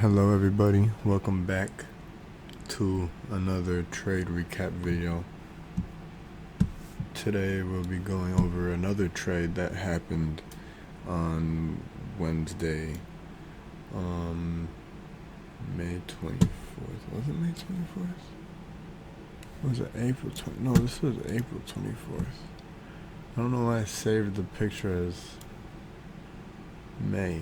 Hello everybody, welcome back to another trade recap video. Today we'll be going over another trade that happened on Wednesday, May 24th. Was it May 24th? Was it April 20? No, this was April 24th. I don't know why I saved the picture as May.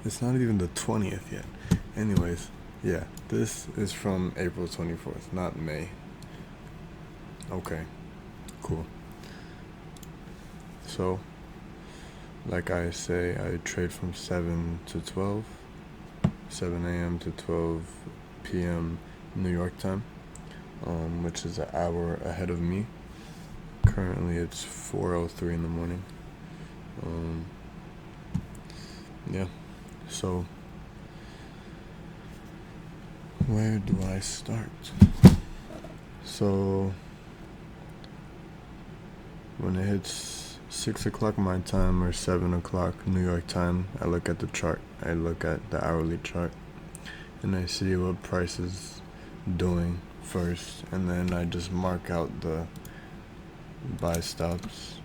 It's not even the 20th yet. Anyways, yeah, this is from April 24th, not May. Okay, cool. So, like I say, I trade from 7 to 12, 7 a.m. to 12 p.m. New York time, which is an hour ahead of me. Currently, it's 4:03 in the morning. Yeah. So, where do I start? So, when it hits 6 o'clock my time or 7 o'clock New York time, I look at the chart. I look at the hourly chart and I see what price is doing first, and then I just mark out the buy stops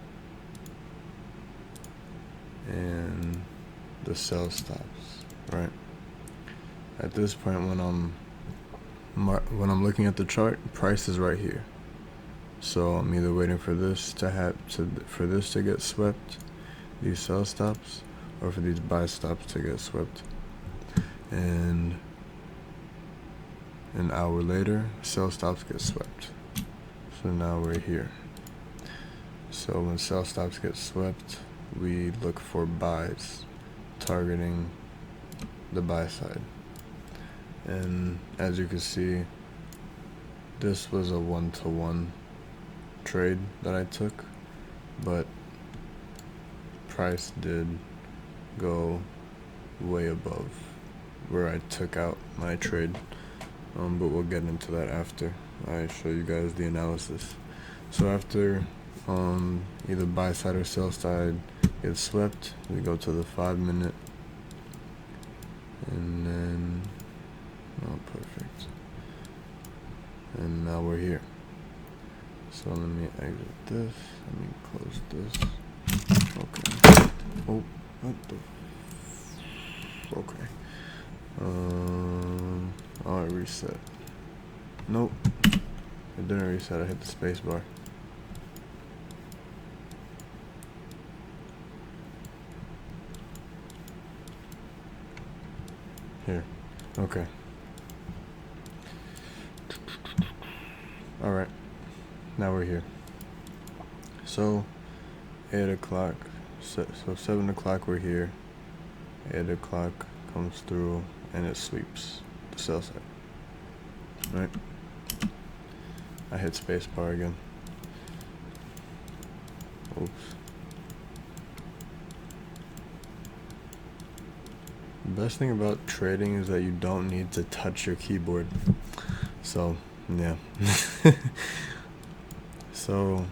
and the sell stops, right? At this point, when I'm looking at the chart, price is right here. So I'm either waiting for this for this to get swept, these sell stops, or for these buy stops to get swept. And an hour later, sell stops get swept. So now we're here. So when sell stops get swept, we look for buys, targeting the buy side. And as you can see, this was a 1-to-1 trade that I took, but price did go way above where I took out my trade, but we'll get into that after I show you guys the analysis. So after either buy side or sell side gets swept, we go to the 5-minute, and then perfect, and now we're here. So let me exit this, let me close this. Okay. Oh, what the okay. Oh, it reset. Nope, it didn't reset. I hit the space bar. Here. Okay. Alright. Now we're here. So 8 o'clock. So 7 o'clock we're here. 8 o'clock comes through and it sweeps the sell side. Right? I hit spacebar again. Oops. The best thing about trading is that you don't need to touch your keyboard. So, yeah. So,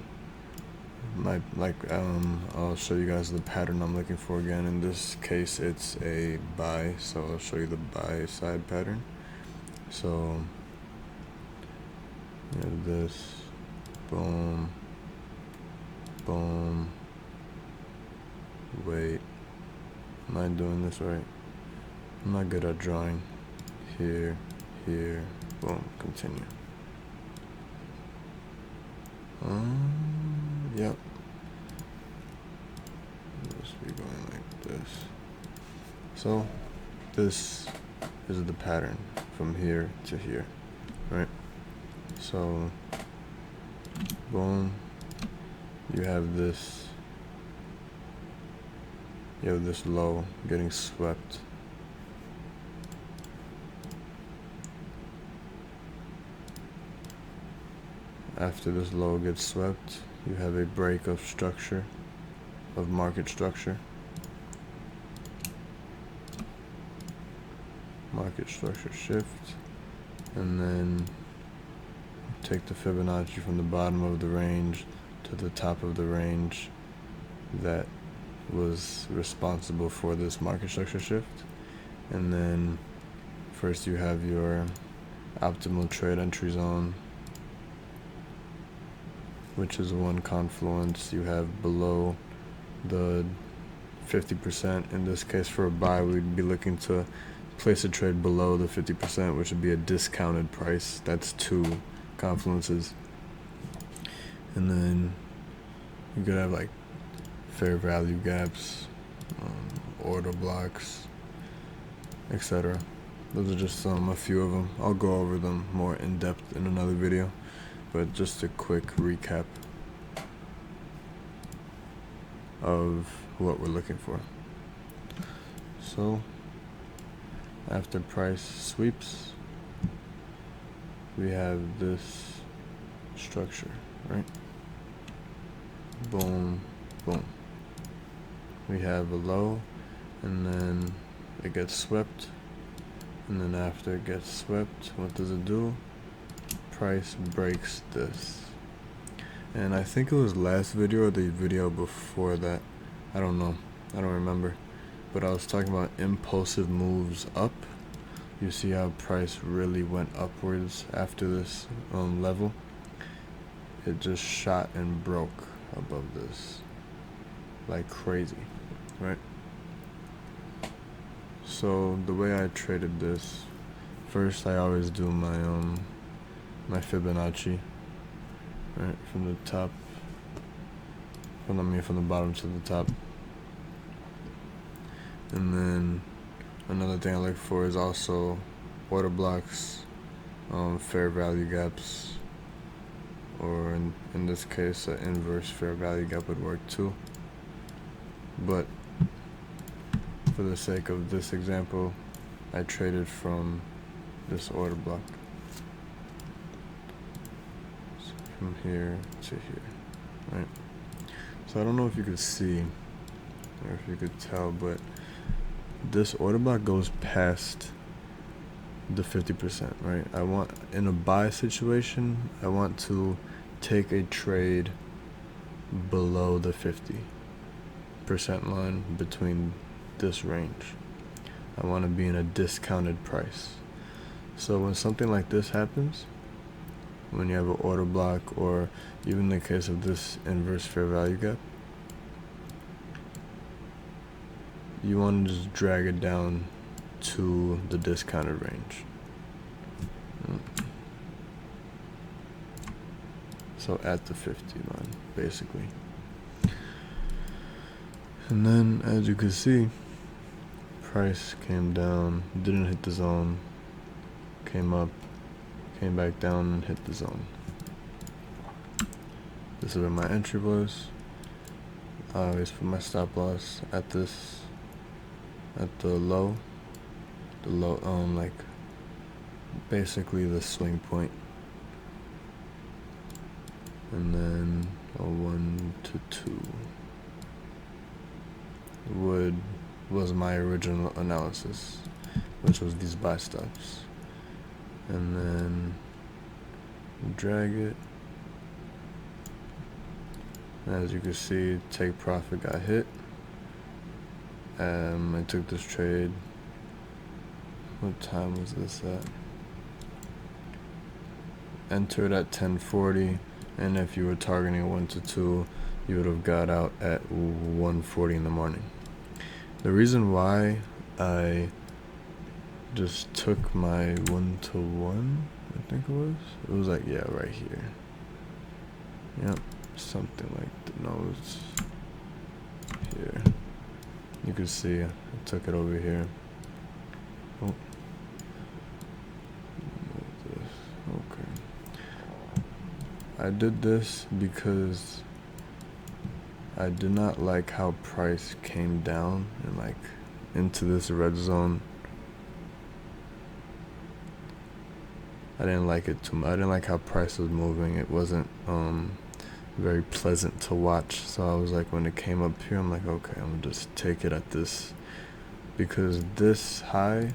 I'll show you guys the pattern I'm looking for again. In this case, it's a buy, so I'll show you the buy side pattern. So, you have this, boom, boom, wait, am I doing this right? I'm not good at drawing. Here, here, boom, continue. Yep. Just be going like this. So, this is the pattern from here to here, right? So, boom, you have this low getting swept. After this low gets swept, you have a break of structure, of market structure. Market structure shift, and then take the Fibonacci from the bottom of the range to the top of the range that was responsible for this market structure shift, And then first you have your optimal trade entry zone, which is one confluence. You have below the 50%. In this case, for a buy, we'd be looking to place a trade below the 50%, which would be a discounted price. That's two confluences. And then you could have like fair value gaps, order blocks, etc. Those are just a few of them. I'll go over them more in depth in another video, but just a quick recap of what we're looking for. So after price sweeps, we have this structure, right? Boom, boom. We have a low, and then it gets swept, and then after it gets swept, what does it do? Price breaks this. And I think it was last video or the video before that, I don't know, I don't remember, but I was talking about impulsive moves up. You see how price really went upwards after this level. It just shot and broke above this like crazy, right? So the way I traded this, first I always do my my Fibonacci, right, from the top, from the bottom to the top. And then another thing I look for is also order blocks, fair value gaps, or in this case an inverse fair value gap would work too. But for the sake of this example, I traded from this order block, so from here to here, right? So I don't know if you could see or if you could tell, but this order block goes past the 50%, right? I want, in a buy situation, I want to take a trade below the 50% line between this range. I want to be in a discounted price. So when something like this happens, when you have an order block, or even in the case of this inverse fair value gap, you want to just drag it down to the discounted range. So at the 50 line, basically. And then, as you can see, price came down, didn't hit the zone, came up, came back down and hit the zone. This is where my entry was. I always put my stop loss at this, at the low, like basically the swing point. And then a 1 to 2 was my original analysis, which was these buy stops. And then drag it. As you can see, take profit got hit. I took this trade. What time was this at? Entered at 10:40, and if you were targeting 1 to 2, you would have got out at 1:40 in the morning. The reason why I just took my 1 to 1, I think it was like, yeah, right here. Yep, something like that. No, it's here. You can see I took it over here. Oh. Okay. I did this because I did not like how price came down and like into this red zone. I didn't like it too much. I didn't like how price was moving. It wasn't very pleasant to watch. So I was like, when it came up here, I'm like, okay, I'm gonna just take it at this, because this high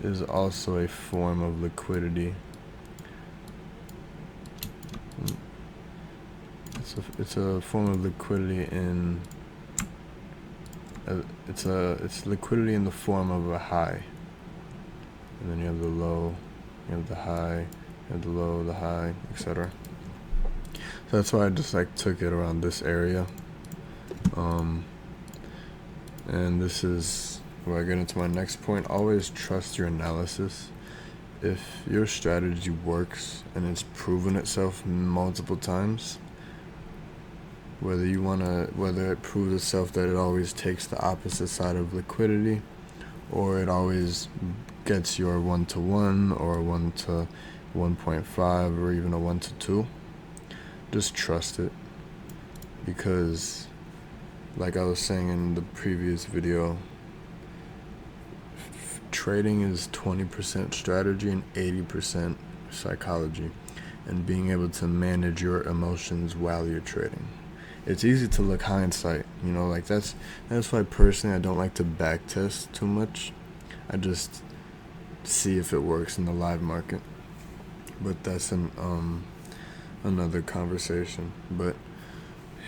is also a form of liquidity. It's a form of liquidity in it's liquidity in the form of a high, and then you have the low, you have the high, you have the low, the high, etc. So that's why I just like took it around this area. And this is where I get into my next point. Always trust your analysis. If your strategy works and it's proven itself multiple times, whether it proves itself that it always takes the opposite side of liquidity, or it always gets your 1-to-1 or 1-to-1.5 or even a 1-to-2, just trust it. Because like I was saying in the previous video, trading is 20% strategy and 80% psychology, and being able to manage your emotions while you're trading. It's easy to look hindsight, like that's why personally I don't like to back test too much. I just see if it works in the live market. But that's another conversation. But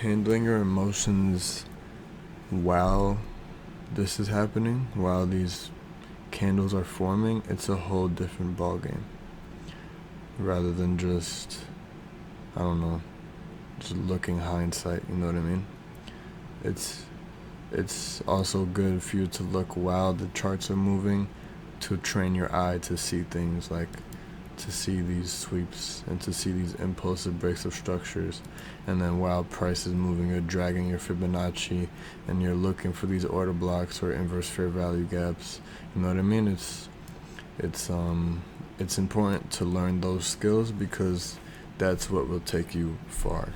handling your emotions while this is happening, while these candles are forming, it's a whole different ball game. Rather than just, just looking hindsight, you know what I mean? It's also good for you to look while the charts are moving, to train your eye to see things, like to see these sweeps and to see these impulsive breaks of structures. And then while price is moving, you're dragging your Fibonacci and you're looking for these order blocks or inverse fair value gaps. You know what I mean? It's important to learn those skills, because that's what will take you far.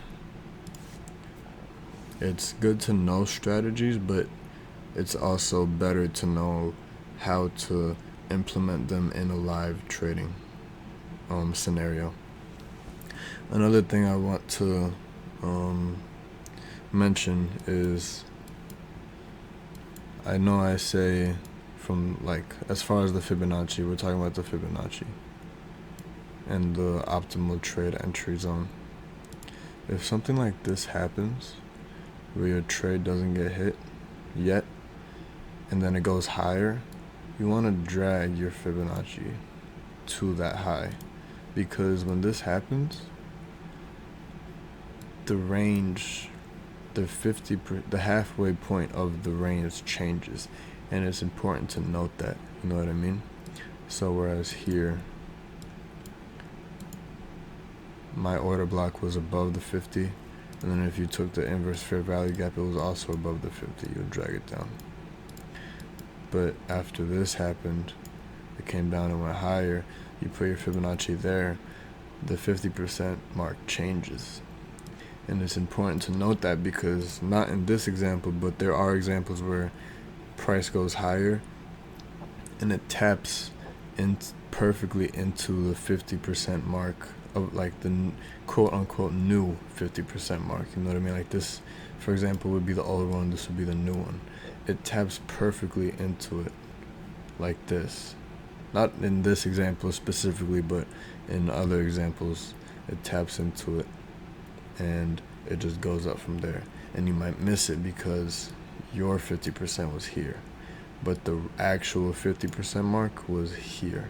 It's good to know strategies, but it's also better to know how to implement them in a live trading scenario. Another thing I want to mention is, I know I say from as far as the Fibonacci, we're talking about the Fibonacci and the optimal trade entry zone. If something like this happens, where your trade doesn't get hit yet, and then it goes higher, you want to drag your Fibonacci to that high, because when this happens, the range, the halfway point of the range changes, and it's important to note that, you know what I mean? So whereas here, my order block was above the 50, and then if you took the inverse fair value gap, it was also above the 50, you would drag it down. But after this happened, it came down and went higher, you put your Fibonacci there, the 50% mark changes. And it's important to note that, because not in this example, but there are examples where price goes higher and it taps in perfectly into the 50% mark of the quote unquote new 50% mark. You know what I mean? Like this, for example, would be the old one, this would be the new one. It taps perfectly into it like this. Not in this example specifically, but in other examples, it taps into it and it just goes up from there. And you might miss it because your 50% was here, but the actual 50% mark was here.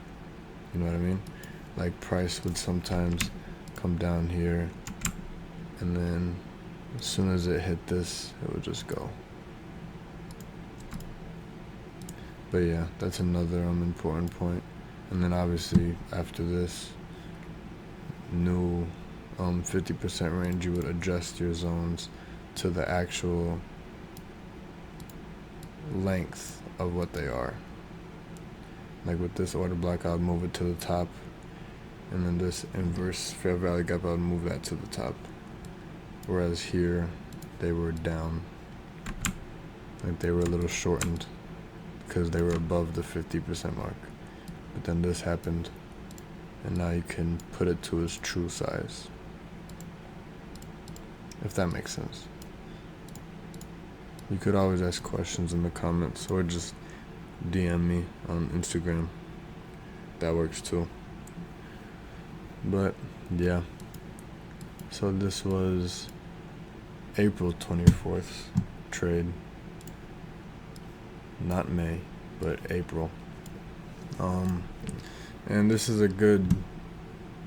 You know what I mean? Like price would sometimes come down here, and then as soon as it hit this, it would just go. But yeah, that's another important point. And then obviously after this new 50% range, you would adjust your zones to the actual length of what they are. Like with this order block, I would move it to the top, and then this inverse fair value gap, I would move that to the top. Whereas here, they were down. Like they were a little shortened because they were above the 50% mark. But then this happened, and now you can put it to its true size, if that makes sense. You could always ask questions in the comments, or just DM me on Instagram. That works too. But yeah, so this was April 24th trade. not May, but April. And this is a good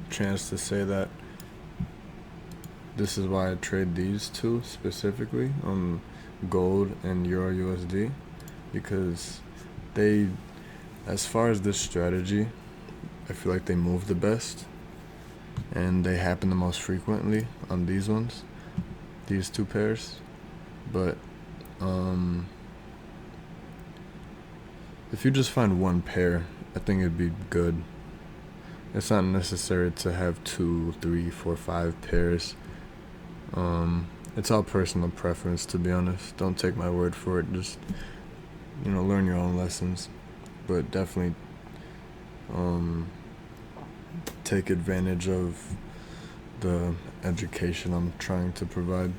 chance to say that this is why I trade these two specifically, gold and EURUSD, because they, as far as this strategy, I feel like they move the best and they happen the most frequently on these ones, these two pairs. But if you just find one pair, I think it'd be good. It's not necessary to have 2, 3, 4, 5 pairs. It's all personal preference, to be honest. Don't take my word for it. Just, learn your own lessons. But definitely take advantage of the education I'm trying to provide.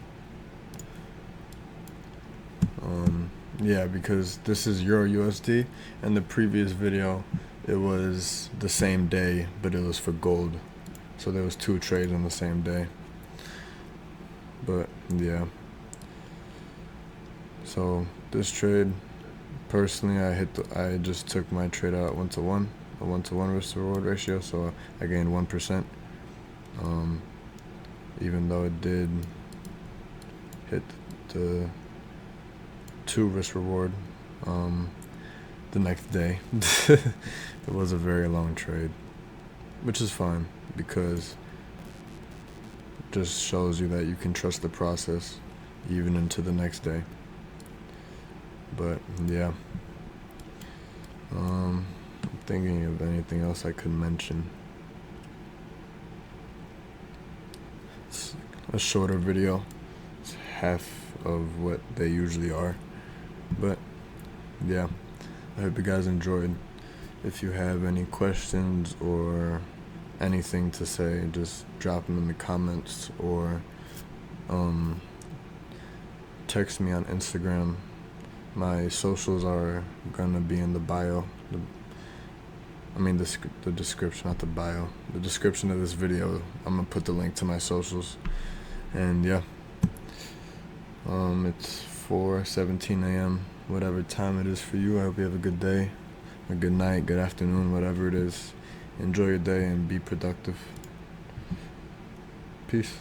Yeah, because this is EURUSD, and the previous video, it was the same day, but it was for gold. So there was 2 trades on the same day. But yeah. So this trade, personally, I just took my trade out 1-to-1, a 1-to-1 risk to reward ratio, so I gained 1%. Even though it did hit the 2 risk reward the next day. It was a very long trade, which is fine because it just shows you that you can trust the process even into the next day. But yeah, I'm thinking of anything else I could mention. It's a shorter video. It's half of what they usually are. But yeah, I hope you guys enjoyed. If you have any questions or anything to say, just drop them in the comments or text me on Instagram. My socials are gonna be in the bio. The description, not the bio. The description of this video, I'm gonna put the link to my socials. And yeah, it's 4:17 a.m. whatever time it is for you. I hope you have a good day, a good night, good afternoon, whatever it is. Enjoy your day and be productive. Peace.